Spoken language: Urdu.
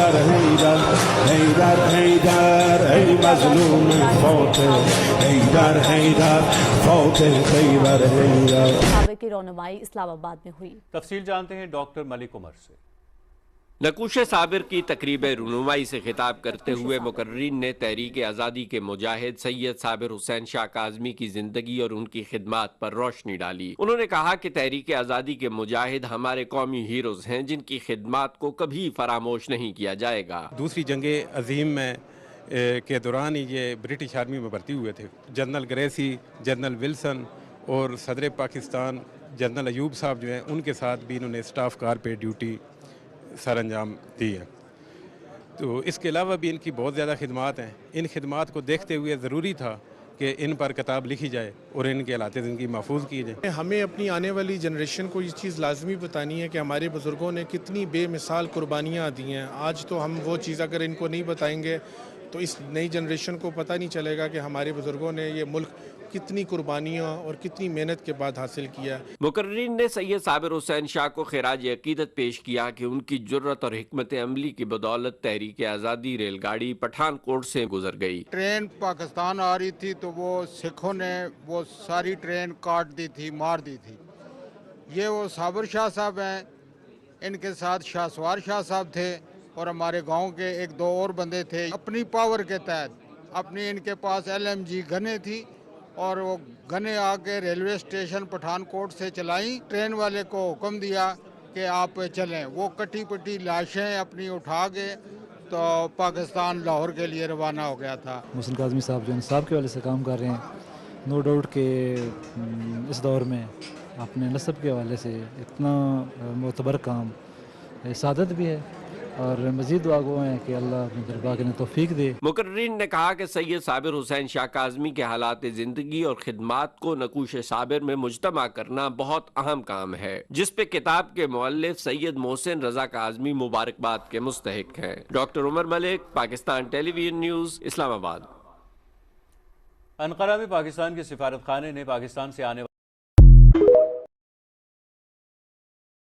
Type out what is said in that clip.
حیدر حیدر حیدر حیدر ای مظلوم فاتح حیدر حیدر فاتح خیبر حیدر. صابر کی رونمائی اسلام آباد میں ہوئی. تفصیل جانتے ہیں ڈاکٹر ملک عمر سے. نقوش صابر کی تقریب رونمائی سے خطاب کرتے ہوئے مقررین نے تحریک آزادی کے مجاہد سید صابر حسین شاہ کاظمی کی زندگی اور ان کی خدمات پر روشنی ڈالی. انہوں نے کہا کہ تحریک آزادی کے مجاہد ہمارے قومی ہیروز ہیں جن کی خدمات کو کبھی فراموش نہیں کیا جائے گا. دوسری جنگ عظیم میں کے دوران ہی یہ برٹش آرمی میں بھرتی ہوئے تھے. جنرل گریسی، جنرل ولسن اور صدر پاکستان جنرل ایوب صاحب جو ہیں ان کے ساتھ بھی انہوں نے اسٹاف کار پہ ڈیوٹی سر انجام دی ہے. تو اس کے علاوہ بھی ان کی بہت زیادہ خدمات ہیں. ان خدمات کو دیکھتے ہوئے ضروری تھا کہ ان پر کتاب لکھی جائے اور ان کے حالات زندگی محفوظ کی جائے. ہمیں اپنی آنے والی جنریشن کو یہ چیز لازمی بتانی ہے کہ ہمارے بزرگوں نے کتنی بے مثال قربانیاں دی ہیں. آج تو ہم وہ چیز اگر ان کو نہیں بتائیں گے تو اس نئی جنریشن کو پتہ نہیں چلے گا کہ ہمارے بزرگوں نے یہ ملک کتنی قربانیاں اور کتنی محنت کے بعد حاصل کیا. مقررین نے سید صابر حسین شاہ کو خراج عقیدت پیش کیا کہ ان کی جرت اور حکمت عملی کی بدولت تحریک آزادی ریل گاڑی پٹھان کوٹ سے گزر گئی. ٹرین پاکستان آ رہی تھی تو وہ سکھوں نے وہ ساری ٹرین کاٹ دی تھی، مار دی تھی. یہ وہ صابر شاہ صاحب ہیں، ان کے ساتھ شاہ سوار شاہ صاحب تھے اور ہمارے گاؤں کے ایک دو اور بندے تھے. اپنی پاور کے تحت اپنی ان کے پاس LMG گنیں تھی اور وہ گنیں آ کے ریلوے اسٹیشن پٹھان کوٹ سے چلائیں. ٹرین والے کو حکم دیا کہ آپ چلیں. وہ کٹی پٹی لاشیں اپنی اٹھا کے تو پاکستان لاہور کے لیے روانہ ہو گیا تھا. محسن کاظمی صاحب جو انصاف کے والے سے کام کر رہے ہیں، نو ڈاؤٹ کہ اس دور میں اپنے نسب کے حوالے سے اتنا معتبر کام سعادت بھی ہے اور مزید دعا گو ہیں کہ اللہ اپنے دربار کے توفیق دے. مقررین نے کہا کہ سید صابر حسین شاہ کاظمی کے حالات زندگی اور خدمات کو نقوش صابر میں مجتمع کرنا بہت اہم کام ہے، جس پہ کتاب کے مؤلف سید محسن رضا کاظمی مبارکباد کے مستحق ہیں. ڈاکٹر عمر ملک، پاکستان ٹیلی ویژن نیوز، اسلام آباد. انقرہ میں پاکستان کے سفارت خانے نے پاکستان سے آنے